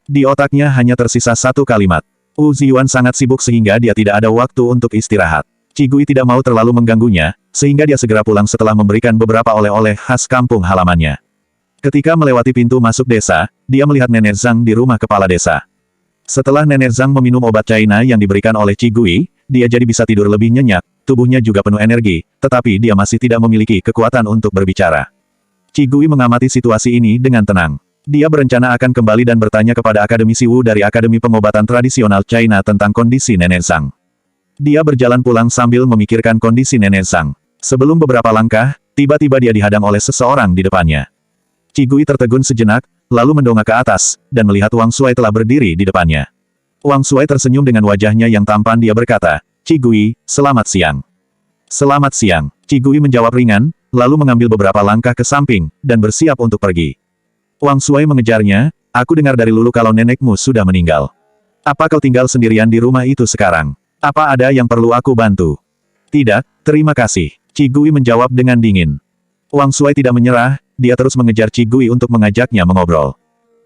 Di otaknya hanya tersisa satu kalimat. Wu Ziyuan sangat sibuk sehingga dia tidak ada waktu untuk istirahat. Qi Gui tidak mau terlalu mengganggunya, sehingga dia segera pulang setelah memberikan beberapa oleh-oleh khas kampung halamannya. Ketika melewati pintu masuk desa, dia melihat Nenek Zhang di rumah kepala desa. Setelah Nenek Zhang meminum obat China yang diberikan oleh Qi Gui, dia jadi bisa tidur lebih nyenyak, tubuhnya juga penuh energi, tetapi dia masih tidak memiliki kekuatan untuk berbicara. Qi Gui mengamati situasi ini dengan tenang. Dia berencana akan kembali dan bertanya kepada akademisi Wu dari Akademi Pengobatan Tradisional China tentang kondisi Nenek Zhang. Dia berjalan pulang sambil memikirkan kondisi Nenek Zhang. Sebelum beberapa langkah, tiba-tiba dia dihadang oleh seseorang di depannya. Qi Gui tertegun sejenak, lalu mendongak ke atas, dan melihat Wang Shuai telah berdiri di depannya. Wang Shuai tersenyum dengan wajahnya yang tampan. Dia berkata, "Qi Gui, selamat siang." "Selamat siang." Qi Gui menjawab ringan, lalu mengambil beberapa langkah ke samping, dan bersiap untuk pergi. Wang Shuai mengejarnya, "Aku dengar dari Lulu kalau nenekmu sudah meninggal. Apa kau tinggal sendirian di rumah itu sekarang? Apa ada yang perlu aku bantu?" "Tidak, terima kasih." Qi Gui menjawab dengan dingin. Wang Shuai tidak menyerah, dia terus mengejar Qi Gui untuk mengajaknya mengobrol.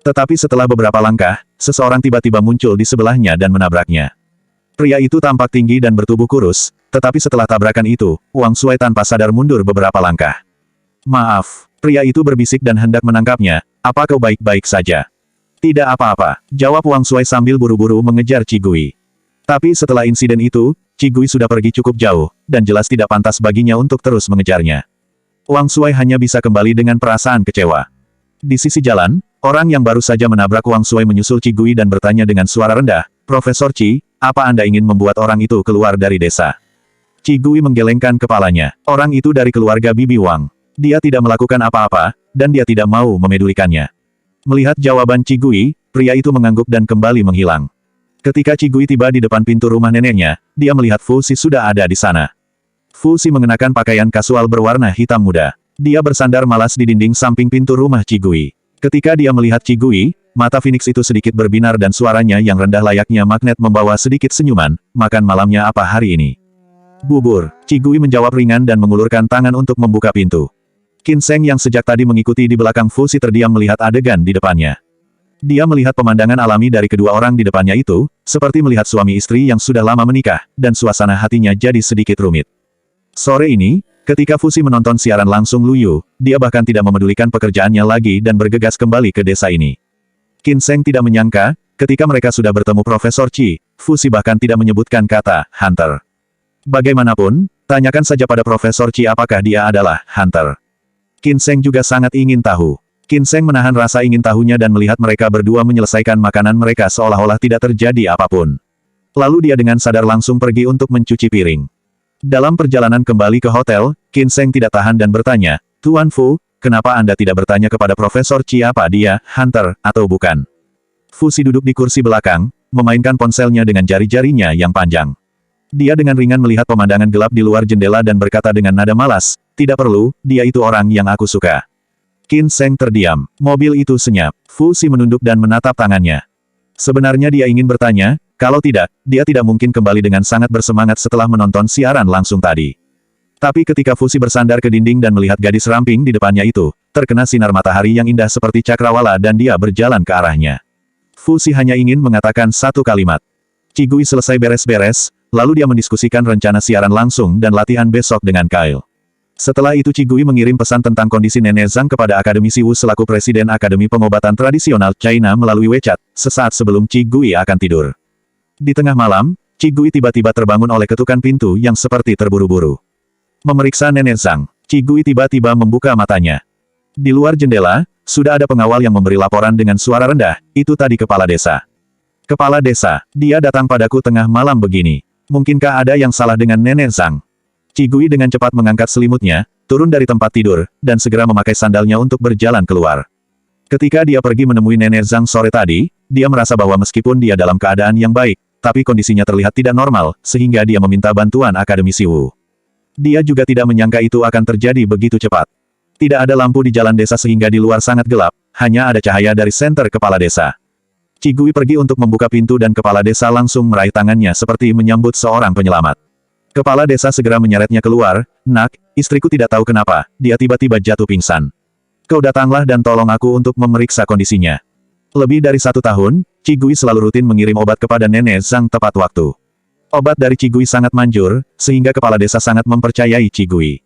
Tetapi setelah beberapa langkah, seseorang tiba-tiba muncul di sebelahnya dan menabraknya. Pria itu tampak tinggi dan bertubuh kurus, tetapi setelah tabrakan itu, Wang Shuai tanpa sadar mundur beberapa langkah. "Maaf." Pria itu berbisik dan hendak menangkapnya, "Apa kau baik-baik saja?" "Tidak apa-apa," jawab Wang Shuai sambil buru-buru mengejar Qi Gui. Tapi setelah insiden itu, Qi Gui sudah pergi cukup jauh, dan jelas tidak pantas baginya untuk terus mengejarnya. Wang Shuai hanya bisa kembali dengan perasaan kecewa. Di sisi jalan, orang yang baru saja menabrak Wang Shuai menyusul Qi Gui dan bertanya dengan suara rendah, "Profesor Qi, apa Anda ingin membuat orang itu keluar dari desa?" Qi Gui menggelengkan kepalanya. Orang itu dari keluarga Bibi Wang. Dia tidak melakukan apa-apa, dan dia tidak mau memedulikannya. Melihat jawaban Qi Gui, pria itu mengangguk dan kembali menghilang. Ketika Qi Gui tiba di depan pintu rumah neneknya, dia melihat Fu Xi sudah ada di sana. Fu Xi mengenakan pakaian kasual berwarna hitam muda. Dia bersandar malas di dinding samping pintu rumah Qi Gui. Ketika dia melihat Qi Gui, mata Phoenix itu sedikit berbinar dan suaranya yang rendah layaknya magnet membawa sedikit senyuman. "Makan malamnya apa hari ini?" "Bubur." Qi Gui menjawab ringan dan mengulurkan tangan untuk membuka pintu. Qin Sheng yang sejak tadi mengikuti di belakang Fu Xi terdiam melihat adegan di depannya. Dia melihat pemandangan alami dari kedua orang di depannya itu, seperti melihat suami istri yang sudah lama menikah, dan suasana hatinya jadi sedikit rumit. Sore ini, ketika Fu Xi menonton siaran langsung Lu Yu, dia bahkan tidak memedulikan pekerjaannya lagi dan bergegas kembali ke desa ini. Qin Sheng tidak menyangka, ketika mereka sudah bertemu Profesor Qi, Fu Xi bahkan tidak menyebutkan kata Hunter. Bagaimanapun, tanyakan saja pada Profesor Qi apakah dia adalah Hunter. Qin Sheng juga sangat ingin tahu. Qin Sheng menahan rasa ingin tahunya dan melihat mereka berdua menyelesaikan makanan mereka seolah-olah tidak terjadi apapun. Lalu dia dengan sadar langsung pergi untuk mencuci piring. Dalam perjalanan kembali ke hotel, Qin Sheng tidak tahan dan bertanya, "Tuan Fu, kenapa Anda tidak bertanya kepada Profesor Qi apa dia, Hunter, atau bukan?" Fu Xi duduk di kursi belakang, memainkan ponselnya dengan jari-jarinya yang panjang. Dia dengan ringan melihat pemandangan gelap di luar jendela dan berkata dengan nada malas, "Tidak perlu, dia itu orang yang aku suka." Qin Sheng terdiam. Mobil itu senyap. Fu Xi menunduk dan menatap tangannya. Sebenarnya dia ingin bertanya, kalau tidak, dia tidak mungkin kembali dengan sangat bersemangat setelah menonton siaran langsung tadi. Tapi ketika Fu Xi bersandar ke dinding dan melihat gadis ramping di depannya itu, terkena sinar matahari yang indah seperti cakrawala dan dia berjalan ke arahnya. Fu Xi hanya ingin mengatakan satu kalimat. Qi Gui selesai beres-beres, lalu dia mendiskusikan rencana siaran langsung dan latihan besok dengan Kyle. Setelah itu Qi Gui mengirim pesan tentang kondisi Nenek Zhang kepada Akademisi Wu selaku Presiden Akademi Pengobatan Tradisional China melalui WeChat, sesaat sebelum Qi Gui akan tidur. Di tengah malam, Qi Gui tiba-tiba terbangun oleh ketukan pintu yang seperti terburu-buru. Memeriksa Nenek Zhang, Qi Gui tiba-tiba membuka matanya. Di luar jendela, sudah ada pengawal yang memberi laporan dengan suara rendah, "Itu tadi kepala desa." "Kepala desa, dia datang padaku tengah malam begini. Mungkinkah ada yang salah dengan Nenek Zhang?" Qi Gui dengan cepat mengangkat selimutnya, turun dari tempat tidur, dan segera memakai sandalnya untuk berjalan keluar. Ketika dia pergi menemui Nenek Zhang sore tadi, dia merasa bahwa meskipun dia dalam keadaan yang baik, tapi kondisinya terlihat tidak normal, sehingga dia meminta bantuan Akademisi Wu. Dia juga tidak menyangka itu akan terjadi begitu cepat. Tidak ada lampu di jalan desa sehingga di luar sangat gelap, hanya ada cahaya dari senter kepala desa. Qi Gui pergi untuk membuka pintu dan kepala desa langsung meraih tangannya seperti menyambut seorang penyelamat. Kepala desa segera menyeretnya keluar, "Nak, istriku tidak tahu kenapa, dia tiba-tiba jatuh pingsan. Kau datanglah dan tolong aku untuk memeriksa kondisinya." Lebih dari 1 tahun, Qigui selalu rutin mengirim obat kepada Nenek Zhang tepat waktu. Obat dari Qigui sangat manjur, sehingga kepala desa sangat mempercayai Qigui.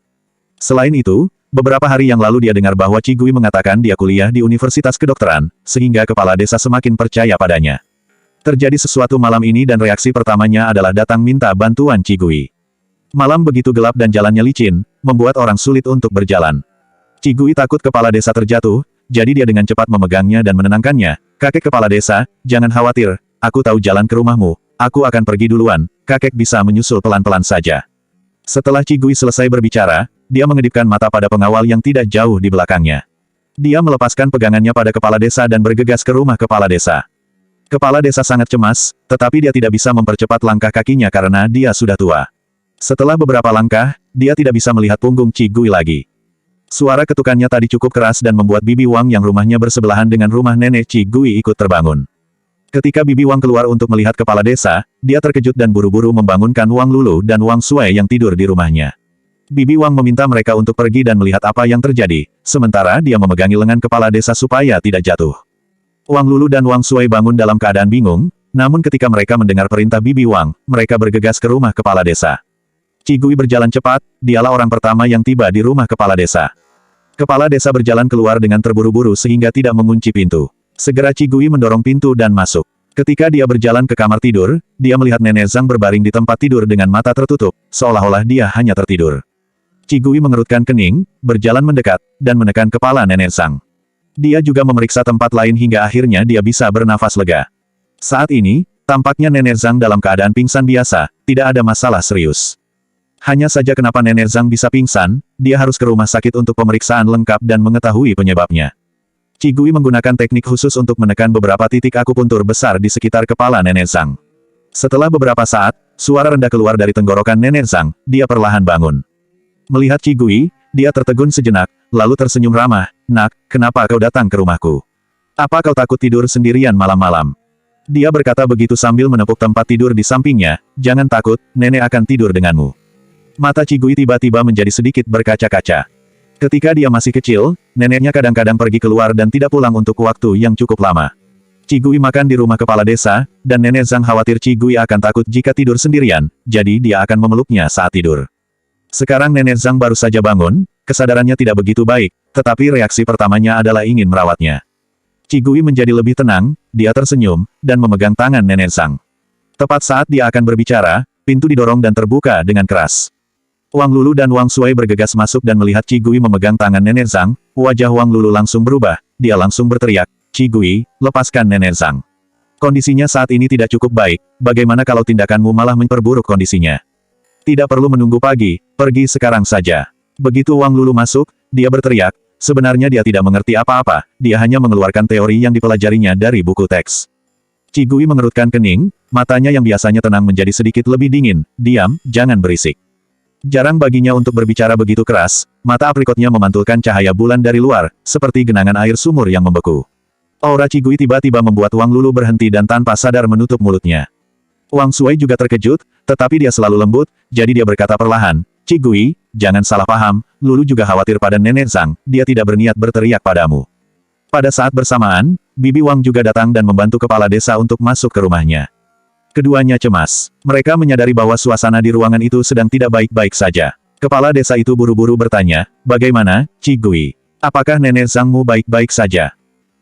Selain itu, beberapa hari yang lalu dia dengar bahwa Qigui mengatakan dia kuliah di Universitas Kedokteran, sehingga kepala desa semakin percaya padanya. Terjadi sesuatu malam ini dan reaksi pertamanya adalah datang minta bantuan Qigui. Malam begitu gelap dan jalannya licin, membuat orang sulit untuk berjalan. Qigui takut kepala desa terjatuh, jadi dia dengan cepat memegangnya dan menenangkannya. Kakek kepala desa, jangan khawatir, aku tahu jalan ke rumahmu, aku akan pergi duluan, kakek bisa menyusul pelan-pelan saja. Setelah Qigui selesai berbicara, dia mengedipkan mata pada pengawal yang tidak jauh di belakangnya. Dia melepaskan pegangannya pada kepala desa dan bergegas ke rumah kepala desa. Kepala desa sangat cemas, tetapi dia tidak bisa mempercepat langkah kakinya karena dia sudah tua. Setelah beberapa langkah, dia tidak bisa melihat punggung Qigui lagi. Suara ketukannya tadi cukup keras dan membuat Bibi Wang yang rumahnya bersebelahan dengan rumah nenek Qigui ikut terbangun. Ketika Bibi Wang keluar untuk melihat kepala desa, dia terkejut dan buru-buru membangunkan Wang Lulu dan Wang Sui yang tidur di rumahnya. Bibi Wang meminta mereka untuk pergi dan melihat apa yang terjadi, sementara dia memegangi lengan kepala desa supaya tidak jatuh. Wang Lulu dan Wang Sui bangun dalam keadaan bingung, namun ketika mereka mendengar perintah Bibi Wang, mereka bergegas ke rumah kepala desa. Qigui berjalan cepat, dialah orang pertama yang tiba di rumah kepala desa. Kepala desa berjalan keluar dengan terburu-buru sehingga tidak mengunci pintu. Segera Qigui mendorong pintu dan masuk. Ketika dia berjalan ke kamar tidur, dia melihat Nenek Zhang berbaring di tempat tidur dengan mata tertutup, seolah-olah dia hanya tertidur. Qigui mengerutkan kening, berjalan mendekat, dan menekan kepala Nenek Zhang. Dia juga memeriksa tempat lain hingga akhirnya dia bisa bernafas lega. Saat ini, tampaknya Nenek Zhang dalam keadaan pingsan biasa, tidak ada masalah serius. Hanya saja kenapa Nenek Zhang bisa pingsan, dia harus ke rumah sakit untuk pemeriksaan lengkap dan mengetahui penyebabnya. Qigui menggunakan teknik khusus untuk menekan beberapa titik akupuntur besar di sekitar kepala Nenek Zhang. Setelah beberapa saat, suara rendah keluar dari tenggorokan Nenek Zhang, dia perlahan bangun. Melihat Qigui, dia tertegun sejenak, lalu tersenyum ramah, "Nak, kenapa kau datang ke rumahku? Apa kau takut tidur sendirian malam-malam?" Dia berkata begitu sambil menepuk tempat tidur di sampingnya, "Jangan takut, nenek akan tidur denganmu." Mata Qigui tiba-tiba menjadi sedikit berkaca-kaca. Ketika dia masih kecil, neneknya kadang-kadang pergi keluar dan tidak pulang untuk waktu yang cukup lama. Qigui makan di rumah kepala desa, dan Nenek Zhang khawatir Qigui akan takut jika tidur sendirian, jadi dia akan memeluknya saat tidur. Sekarang Nenek Zhang baru saja bangun, kesadarannya tidak begitu baik, tetapi reaksi pertamanya adalah ingin merawatnya. Qigui menjadi lebih tenang, dia tersenyum, dan memegang tangan Nenek Zhang. Tepat saat dia akan berbicara, pintu didorong dan terbuka dengan keras. Wang Lulu dan Wang Sui bergegas masuk dan melihat Qigui memegang tangan Nenek Zhang, wajah Wang Lulu langsung berubah, dia langsung berteriak, "Qigui, lepaskan Nenek Zhang. Kondisinya saat ini tidak cukup baik, bagaimana kalau tindakanmu malah memperburuk kondisinya? Tidak perlu menunggu pagi, pergi sekarang saja." Begitu Wang Lulu masuk, dia berteriak, sebenarnya dia tidak mengerti apa-apa, dia hanya mengeluarkan teori yang dipelajarinya dari buku teks. Qigui mengerutkan kening, matanya yang biasanya tenang menjadi sedikit lebih dingin, "Diam, jangan berisik." Jarang baginya untuk berbicara begitu keras, mata aprikotnya memantulkan cahaya bulan dari luar, seperti genangan air sumur yang membeku. Aura Qigui tiba-tiba membuat Wang Lulu berhenti dan tanpa sadar menutup mulutnya. Wang Sui juga terkejut, tetapi dia selalu lembut, jadi dia berkata perlahan, "Qigui, jangan salah paham, Lulu juga khawatir pada Nenek Zhang, dia tidak berniat berteriak padamu." Pada saat bersamaan, Bibi Wang juga datang dan membantu kepala desa untuk masuk ke rumahnya. Keduanya cemas. Mereka menyadari bahwa suasana di ruangan itu sedang tidak baik-baik saja. Kepala desa itu buru-buru bertanya, "Bagaimana, Qigui? Apakah Nenek Zhangmu baik-baik saja?"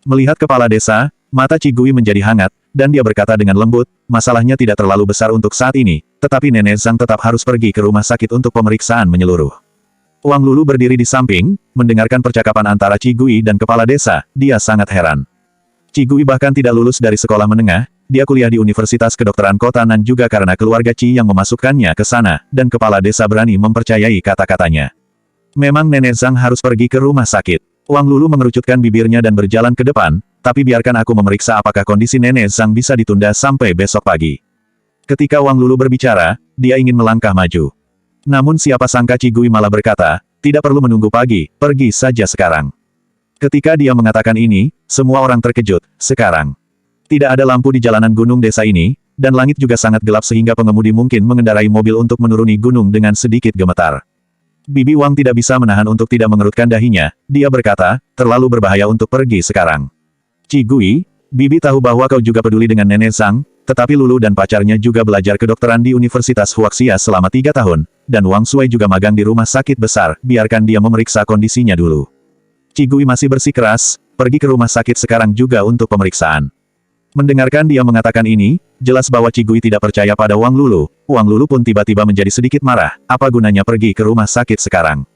Melihat kepala desa, mata Qigui menjadi hangat, dan dia berkata dengan lembut, "Masalahnya tidak terlalu besar untuk saat ini, tetapi Nenek Zhang tetap harus pergi ke rumah sakit untuk pemeriksaan menyeluruh." Wang Lulu berdiri di samping, mendengarkan percakapan antara Qigui dan kepala desa, dia sangat heran. Qigui bahkan tidak lulus dari sekolah menengah, dia kuliah di Universitas Kedokteran Kota Nan juga karena keluarga Qi yang memasukkannya ke sana, dan kepala desa berani mempercayai kata-katanya. Memang Nenek Zhang harus pergi ke rumah sakit. Wang Lulu mengerucutkan bibirnya dan berjalan ke depan, tapi biarkan aku memeriksa apakah kondisi Nenek Zhang bisa ditunda sampai besok pagi. Ketika Wang Lulu berbicara, dia ingin melangkah maju. Namun siapa sangka Qigui malah berkata, "Tidak perlu menunggu pagi, pergi saja sekarang." Ketika dia mengatakan ini, semua orang terkejut, sekarang. Tidak ada lampu di jalanan gunung desa ini, dan langit juga sangat gelap sehingga pengemudi mungkin mengendarai mobil untuk menuruni gunung dengan sedikit gemetar. Bibi Wang tidak bisa menahan untuk tidak mengerutkan dahinya, dia berkata, "Terlalu berbahaya untuk pergi sekarang." "Qigui, Bibi tahu bahwa kau juga peduli dengan Nenek Zhang, tetapi Lulu dan pacarnya juga belajar kedokteran di Universitas Huaxia selama 3 tahun, dan Wang Sui juga magang di rumah sakit besar, biarkan dia memeriksa kondisinya dulu. Qigui masih bersikeras, pergi ke rumah sakit sekarang juga untuk pemeriksaan. Mendengarkan dia mengatakan ini, jelas bahwa Qigui tidak percaya pada Wang Lulu. Wang Lulu pun tiba-tiba menjadi sedikit marah, apa gunanya pergi ke rumah sakit sekarang?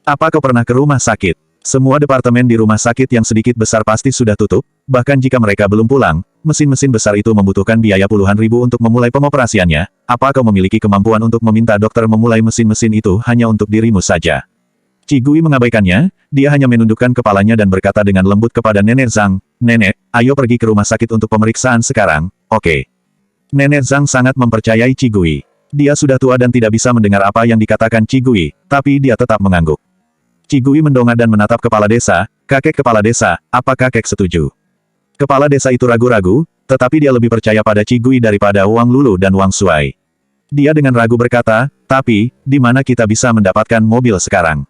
Apa kau pernah ke rumah sakit? Semua departemen di rumah sakit yang sedikit besar pasti sudah tutup, bahkan jika mereka belum pulang, mesin-mesin besar itu membutuhkan biaya puluhan ribu untuk memulai pengoperasiannya. Apa kau memiliki kemampuan untuk meminta dokter memulai mesin-mesin itu hanya untuk dirimu saja? Qigui mengabaikannya, dia hanya menundukkan kepalanya dan berkata dengan lembut kepada Nenek Zhang, "Nenek, ayo pergi ke rumah sakit untuk pemeriksaan sekarang, oke?" Nenek Zhang sangat mempercayai Qigui. Dia sudah tua dan tidak bisa mendengar apa yang dikatakan Qigui, tapi dia tetap mengangguk. Qigui mendongak dan menatap kepala desa, kakek kepala desa, apa kakek setuju? Kepala desa itu ragu-ragu, tetapi dia lebih percaya pada Qigui daripada Wang Lulu dan Wang Sui. Dia dengan ragu berkata, tapi, di mana kita bisa mendapatkan mobil sekarang?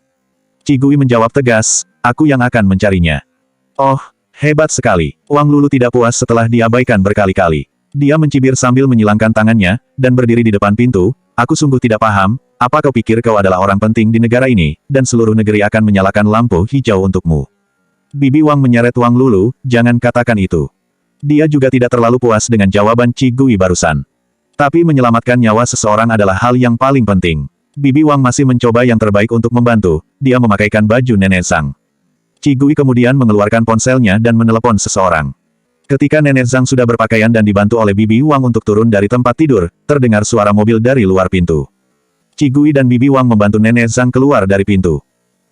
Qigui menjawab tegas, aku yang akan mencarinya. Oh, hebat sekali. Wang Lulu tidak puas setelah diabaikan berkali-kali. Dia mencibir sambil menyilangkan tangannya, dan berdiri di depan pintu, aku sungguh tidak paham, apa kau pikir kau adalah orang penting di negara ini, dan seluruh negeri akan menyalakan lampu hijau untukmu? Bibi Wang menyeret Wang Lulu, jangan katakan itu. Dia juga tidak terlalu puas dengan jawaban Qigui barusan. Tapi menyelamatkan nyawa seseorang adalah hal yang paling penting. Bibi Wang masih mencoba yang terbaik untuk membantu, dia memakaikan baju Nenek Zhang. Qigui kemudian mengeluarkan ponselnya dan menelepon seseorang. Ketika Nenek Zhang sudah berpakaian dan dibantu oleh Bibi Wang untuk turun dari tempat tidur, terdengar suara mobil dari luar pintu. Qigui dan Bibi Wang membantu Nenek Zhang keluar dari pintu.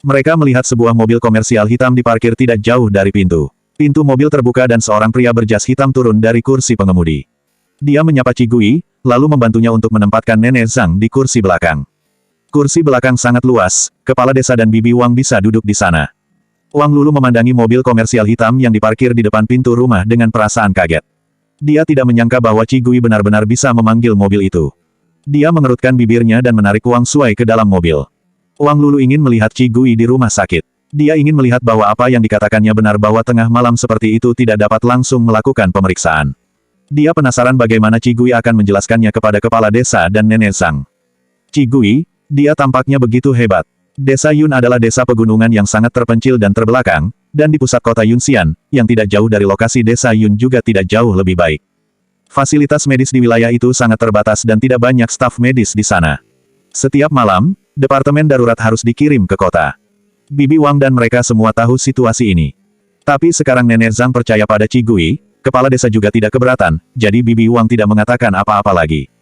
Mereka melihat sebuah mobil komersial hitam diparkir tidak jauh dari pintu. Pintu mobil terbuka dan seorang pria berjas hitam turun dari kursi pengemudi. Dia menyapa Qigui, lalu membantunya untuk menempatkan Nenek Zhang di kursi belakang. Kursi belakang sangat luas, kepala desa dan Bibi Wang bisa duduk di sana. Wang Lulu memandangi mobil komersial hitam yang diparkir di depan pintu rumah dengan perasaan kaget. Dia tidak menyangka bahwa Qigui benar-benar bisa memanggil mobil itu. Dia mengerutkan bibirnya dan menarik Wang Sui ke dalam mobil. Wang Lulu ingin melihat Qigui di rumah sakit. Dia ingin melihat bahwa apa yang dikatakannya benar bahwa tengah malam seperti itu tidak dapat langsung melakukan pemeriksaan. Dia penasaran bagaimana Qigui akan menjelaskannya kepada kepala desa dan Nenek Zhang. Qigui, dia tampaknya begitu hebat. Desa Yun adalah desa pegunungan yang sangat terpencil dan terbelakang, dan di pusat kota Yunxian, yang tidak jauh dari lokasi desa Yun juga tidak jauh lebih baik. Fasilitas medis di wilayah itu sangat terbatas dan tidak banyak staf medis di sana. Setiap malam, departemen darurat harus dikirim ke kota. Bibi Wang dan mereka semua tahu situasi ini. Tapi sekarang Nenek Zhang percaya pada Qigui, kepala desa juga tidak keberatan, jadi Bibi Wang tidak mengatakan apa-apa lagi.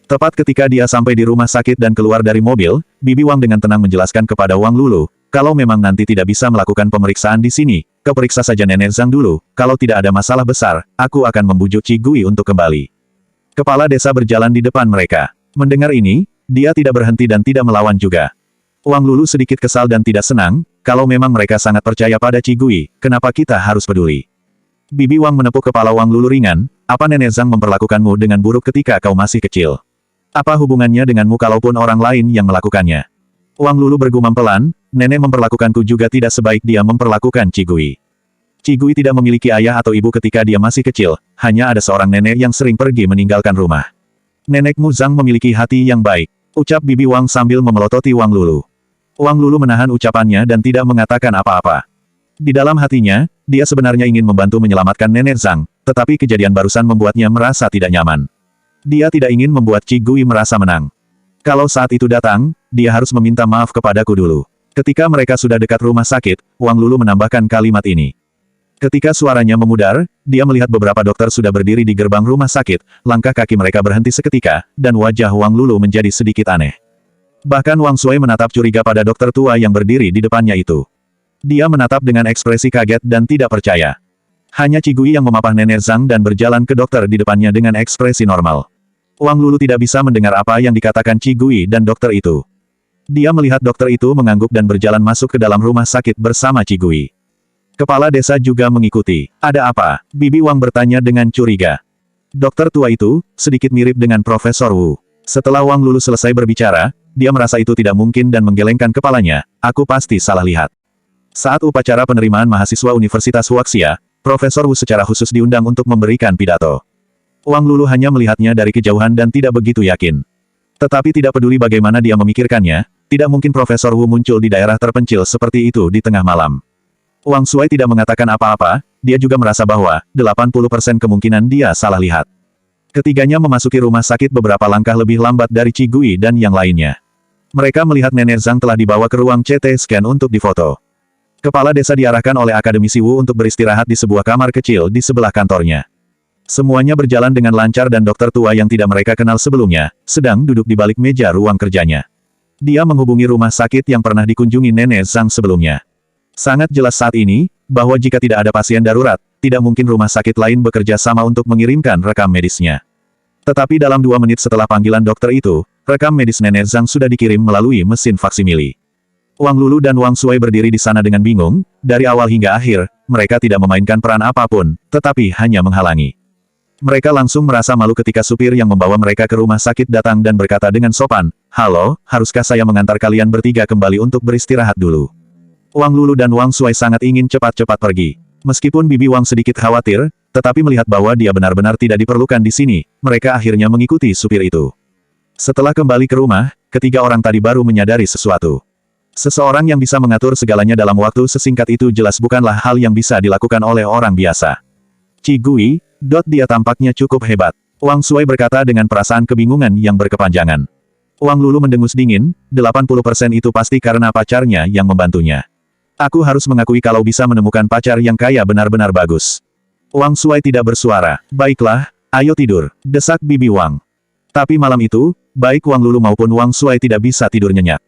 Tepat ketika dia sampai di rumah sakit dan keluar dari mobil, Bibi Wang dengan tenang menjelaskan kepada Wang Lulu, kalau memang nanti tidak bisa melakukan pemeriksaan di sini, kau periksa saja Nenek Zhang dulu, kalau tidak ada masalah besar, aku akan membujuk Qigui untuk kembali. Kepala desa berjalan di depan mereka. Mendengar ini, dia tidak berhenti dan tidak melawan juga. Wang Lulu sedikit kesal dan tidak senang, kalau memang mereka sangat percaya pada Qigui, kenapa kita harus peduli? Bibi Wang menepuk kepala Wang Lulu ringan, apa Nenek Zhang memperlakukanmu dengan buruk ketika kau masih kecil? Apa hubungannya denganmu kalaupun orang lain yang melakukannya? Wang Lulu bergumam pelan, nenek memperlakukanku juga tidak sebaik dia memperlakukan Qigui. Qigui tidak memiliki ayah atau ibu ketika dia masih kecil, hanya ada seorang nenek yang sering pergi meninggalkan rumah. Nenekmu Zhang memiliki hati yang baik, ucap Bibi Wang sambil memelototi Wang Lulu. Wang Lulu menahan ucapannya dan tidak mengatakan apa-apa. Di dalam hatinya, dia sebenarnya ingin membantu menyelamatkan Nenek Zhang, tetapi kejadian barusan membuatnya merasa tidak nyaman. Dia tidak ingin membuat Qigui merasa menang. Kalau saat itu datang, dia harus meminta maaf kepadaku dulu. Ketika mereka sudah dekat rumah sakit, Wang Lulu menambahkan kalimat ini. Ketika suaranya memudar, dia melihat beberapa dokter sudah berdiri di gerbang rumah sakit, langkah kaki mereka berhenti seketika, dan wajah Wang Lulu menjadi sedikit aneh. Bahkan Wang Sui menatap curiga pada dokter tua yang berdiri di depannya itu. Dia menatap dengan ekspresi kaget dan tidak percaya. Hanya Qigui yang memapah Nenek Zhang dan berjalan ke dokter di depannya dengan ekspresi normal. Wang Lulu tidak bisa mendengar apa yang dikatakan Qigui dan dokter itu. Dia melihat dokter itu mengangguk dan berjalan masuk ke dalam rumah sakit bersama Qigui. Kepala desa juga mengikuti. Ada apa? Bibi Wang bertanya dengan curiga. Dokter tua itu, sedikit mirip dengan Profesor Wu. Setelah Wang Lulu selesai berbicara, dia merasa itu tidak mungkin dan menggelengkan kepalanya, aku pasti salah lihat. Saat upacara penerimaan mahasiswa Universitas Huaxia, Profesor Wu secara khusus diundang untuk memberikan pidato. Wang Lulu hanya melihatnya dari kejauhan dan tidak begitu yakin. Tetapi tidak peduli bagaimana dia memikirkannya, tidak mungkin Profesor Wu muncul di daerah terpencil seperti itu di tengah malam. Wang Shuai tidak mengatakan apa-apa, dia juga merasa bahwa 80% kemungkinan dia salah lihat. Ketiganya memasuki rumah sakit beberapa langkah lebih lambat dari Qi Gui dan yang lainnya. Mereka melihat Nenek Zhang telah dibawa ke ruang CT scan untuk difoto. Kepala desa diarahkan oleh Akademisi Wu untuk beristirahat di sebuah kamar kecil di sebelah kantornya. Semuanya berjalan dengan lancar dan dokter tua yang tidak mereka kenal sebelumnya, sedang duduk di balik meja ruang kerjanya. Dia menghubungi rumah sakit yang pernah dikunjungi Nenek Zhang sebelumnya. Sangat jelas saat ini, bahwa jika tidak ada pasien darurat, tidak mungkin rumah sakit lain bekerja sama untuk mengirimkan rekam medisnya. Tetapi dalam 2 menit setelah panggilan dokter itu, rekam medis Nenek Zhang sudah dikirim melalui mesin faksimili. Wang Lulu dan Wang Shuai berdiri di sana dengan bingung, dari awal hingga akhir, mereka tidak memainkan peran apapun, tetapi hanya menghalangi. Mereka langsung merasa malu ketika supir yang membawa mereka ke rumah sakit datang dan berkata dengan sopan, "Halo, haruskah saya mengantar kalian bertiga kembali untuk beristirahat dulu?" Wang Lulu dan Wang Shuai sangat ingin cepat-cepat pergi. Meskipun bibi Wang sedikit khawatir, tetapi melihat bahwa dia benar-benar tidak diperlukan di sini, mereka akhirnya mengikuti supir itu. Setelah kembali ke rumah, ketiga orang tadi baru menyadari sesuatu. Seseorang yang bisa mengatur segalanya dalam waktu sesingkat itu jelas bukanlah hal yang bisa dilakukan oleh orang biasa. Qi Gui, dia tampaknya cukup hebat. Wang Shuai berkata dengan perasaan kebingungan yang berkepanjangan. Wang Lulu mendengus dingin, 80% itu pasti karena pacarnya yang membantunya. Aku harus mengakui kalau bisa menemukan pacar yang kaya benar-benar bagus. Wang Shuai tidak bersuara. Baiklah, ayo tidur, desak bibi Wang. Tapi malam itu, baik Wang Lulu maupun Wang Shuai tidak bisa tidur nyenyak.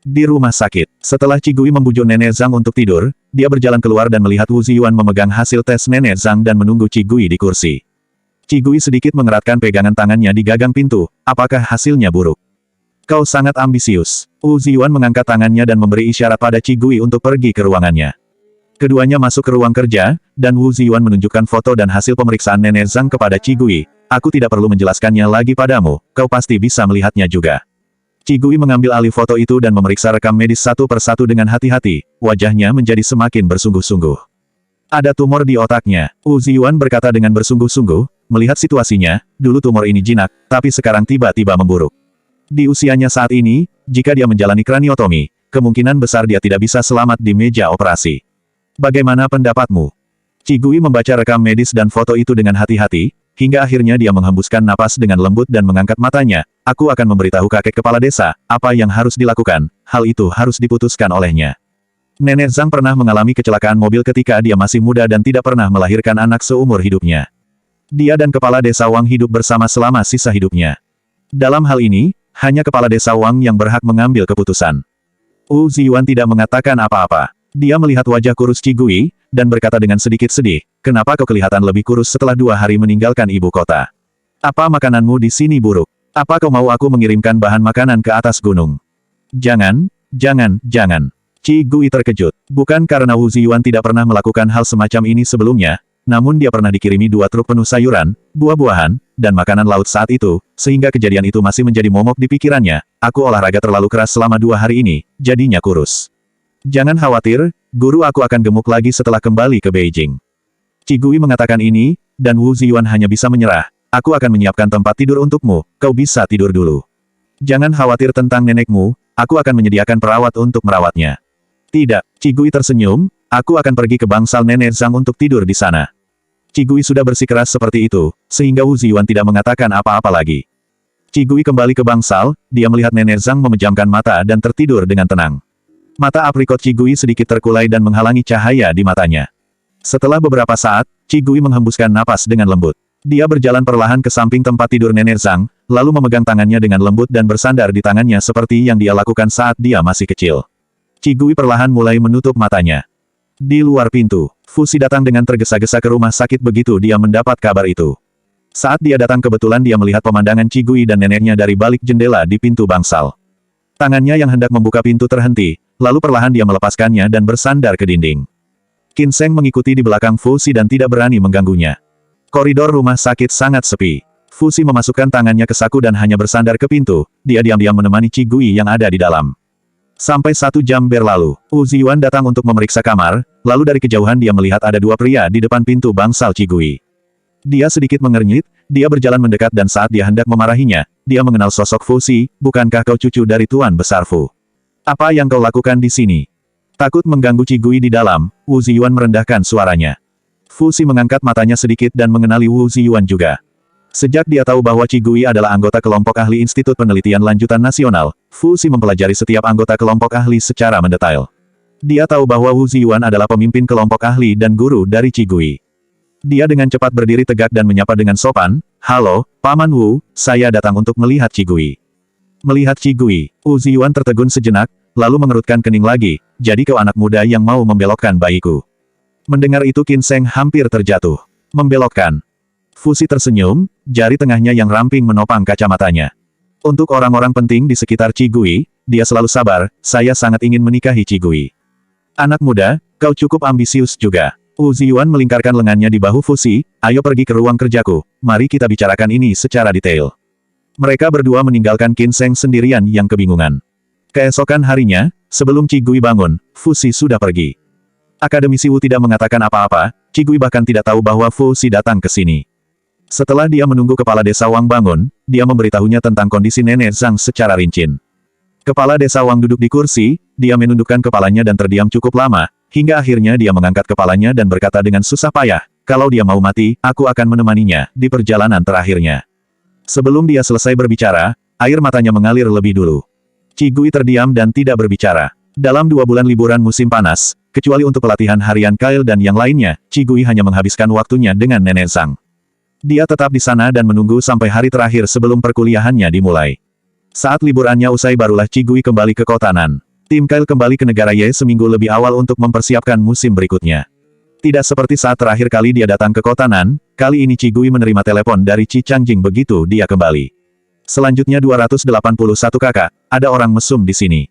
Di rumah sakit, setelah Qi Gui membujuk Nenek Zhang untuk tidur, dia berjalan keluar dan melihat Wu Ziyuan memegang hasil tes Nenek Zhang dan menunggu Qi Gui di kursi. Qi Gui sedikit mengeratkan pegangan tangannya di gagang pintu, apakah hasilnya buruk? Kau sangat ambisius. Wu Ziyuan mengangkat tangannya dan memberi isyarat pada Qi Gui untuk pergi ke ruangannya. Keduanya masuk ke ruang kerja, dan Wu Ziyuan menunjukkan foto dan hasil pemeriksaan Nenek Zhang kepada Qi Gui. Aku tidak perlu menjelaskannya lagi padamu, kau pasti bisa melihatnya juga. Qi Gui mengambil alih foto itu dan memeriksa rekam medis satu persatu dengan hati-hati, wajahnya menjadi semakin bersungguh-sungguh. Ada tumor di otaknya, Wu Ziyuan berkata dengan bersungguh-sungguh, melihat situasinya, dulu tumor ini jinak, tapi sekarang tiba-tiba memburuk. Di usianya saat ini, jika dia menjalani kraniotomi, kemungkinan besar dia tidak bisa selamat di meja operasi. Bagaimana pendapatmu? Qi Gui membaca rekam medis dan foto itu dengan hati-hati, hingga akhirnya dia menghembuskan napas dengan lembut dan mengangkat matanya. Aku akan memberitahu kakek kepala desa, apa yang harus dilakukan, hal itu harus diputuskan olehnya. Nenek Zhang pernah mengalami kecelakaan mobil ketika dia masih muda dan tidak pernah melahirkan anak seumur hidupnya. Dia dan kepala desa Wang hidup bersama selama sisa hidupnya. Dalam hal ini, hanya kepala desa Wang yang berhak mengambil keputusan. Wu Ziyuan tidak mengatakan apa-apa. Dia melihat wajah kurus Qi Gui, dan berkata dengan sedikit sedih, kenapa kau kelihatan lebih kurus setelah 2 hari meninggalkan ibu kota? Apa makananmu di sini buruk? Apa kau mau aku mengirimkan bahan makanan ke atas gunung? Jangan, jangan. Qi Gui terkejut. Bukan karena Wu Ziyuan tidak pernah melakukan hal semacam ini sebelumnya, namun dia pernah dikirimi 2 truk penuh sayuran, buah-buahan, dan makanan laut saat itu, sehingga kejadian itu masih menjadi momok di pikirannya. Aku olahraga terlalu keras selama 2 hari ini, jadinya kurus. Jangan khawatir, guru aku akan gemuk lagi setelah kembali ke Beijing. Qi Gui mengatakan ini, dan Wu Ziyuan hanya bisa menyerah. Aku akan menyiapkan tempat tidur untukmu, kau bisa tidur dulu. Jangan khawatir tentang nenekmu, aku akan menyediakan perawat untuk merawatnya. Tidak, Qi Gui tersenyum, aku akan pergi ke bangsal Nenek Zhang untuk tidur di sana. Qi Gui sudah bersikeras seperti itu, sehingga Wu Ziyuan tidak mengatakan apa-apa lagi. Qi Gui kembali ke bangsal, dia melihat Nenek Zhang memejamkan mata dan tertidur dengan tenang. Mata aprikot Qi Gui sedikit terkulai dan menghalangi cahaya di matanya. Setelah beberapa saat, Qi Gui menghembuskan napas dengan lembut. Dia berjalan perlahan ke samping tempat tidur Nenek Zhang, lalu memegang tangannya dengan lembut dan bersandar di tangannya seperti yang dia lakukan saat dia masih kecil. Qi Gui perlahan mulai menutup matanya. Di luar pintu, Fusi datang dengan tergesa-gesa ke rumah sakit begitu dia mendapat kabar itu. Saat dia datang kebetulan dia melihat pemandangan Qi Gui dan neneknya dari balik jendela di pintu bangsal. Tangannya yang hendak membuka pintu terhenti, lalu perlahan dia melepaskannya dan bersandar ke dinding. Qin Sheng mengikuti di belakang Fusi dan tidak berani mengganggunya. Koridor rumah sakit sangat sepi. Fusi memasukkan tangannya ke saku dan hanya bersandar ke pintu, dia diam-diam menemani Qi Gui yang ada di dalam. Sampai 1 jam berlalu, Wu Ziyuan datang untuk memeriksa kamar, lalu dari kejauhan dia melihat ada 2 pria di depan pintu bangsal Qigui. Dia sedikit mengernyit, dia berjalan mendekat dan saat dia hendak memarahinya, dia mengenal sosok Fu Xi, bukankah kau cucu dari Tuan Besar Fu? Apa yang kau lakukan di sini? Takut mengganggu Qigui di dalam, Wu Ziyuan merendahkan suaranya. Fu Xi mengangkat matanya sedikit dan mengenali Wu Ziyuan juga. Sejak dia tahu bahwa Qigui adalah anggota kelompok ahli Institut Penelitian Lanjutan Nasional, Fu Xi mempelajari setiap anggota kelompok ahli secara mendetail. Dia tahu bahwa Wu Ziyuan adalah pemimpin kelompok ahli dan guru dari Qigui. Dia dengan cepat berdiri tegak dan menyapa dengan sopan, "Halo, Paman Wu, saya datang untuk melihat Qigui." Melihat Qigui, Wu Ziyuan tertegun sejenak, lalu mengerutkan kening lagi, "Jadi kau anak muda yang mau membelokkan bayiku." Mendengar itu Qin Sheng hampir terjatuh. Membelokkan. Fu Xi tersenyum, jari tengahnya yang ramping menopang kacamatanya. Untuk orang-orang penting di sekitar Qigui, dia selalu sabar, "Saya sangat ingin menikahi Qigui." "Anak muda, kau cukup ambisius juga." Wu Ziyuan melingkarkan lengannya di bahu Fu Xi, "Ayo pergi ke ruang kerjaku, mari kita bicarakan ini secara detail." Mereka berdua meninggalkan Qin Sheng sendirian yang kebingungan. Keesokan harinya, sebelum Qigui bangun, Fu Xi sudah pergi. Akademisi Wu tidak mengatakan apa-apa, Qigui bahkan tidak tahu bahwa Fu Xi datang ke sini. Setelah dia menunggu kepala desa Wang bangun, dia memberitahunya tentang kondisi nenek Zhang secara rinci. Kepala desa Wang duduk di kursi, dia menundukkan kepalanya dan terdiam cukup lama, hingga akhirnya dia mengangkat kepalanya dan berkata dengan susah payah, "Kalau dia mau mati, aku akan menemaninya di perjalanan terakhirnya." Sebelum dia selesai berbicara, air matanya mengalir lebih dulu. Qigui terdiam dan tidak berbicara. Dalam 2 bulan liburan musim panas, kecuali untuk pelatihan harian Kyle dan yang lainnya, Qigui hanya menghabiskan waktunya dengan nenek Zhang. Dia tetap di sana dan menunggu sampai hari terakhir sebelum perkuliahannya dimulai. Saat liburannya usai barulah Qigui kembali ke kota Nan. Tim Kyle kembali ke negara Ye seminggu lebih awal untuk mempersiapkan musim berikutnya. Tidak seperti saat terakhir kali dia datang ke kota Nan, kali ini Qigui menerima telepon dari Qi Changjing begitu dia kembali. Selanjutnya 281 kakak, ada orang mesum di sini.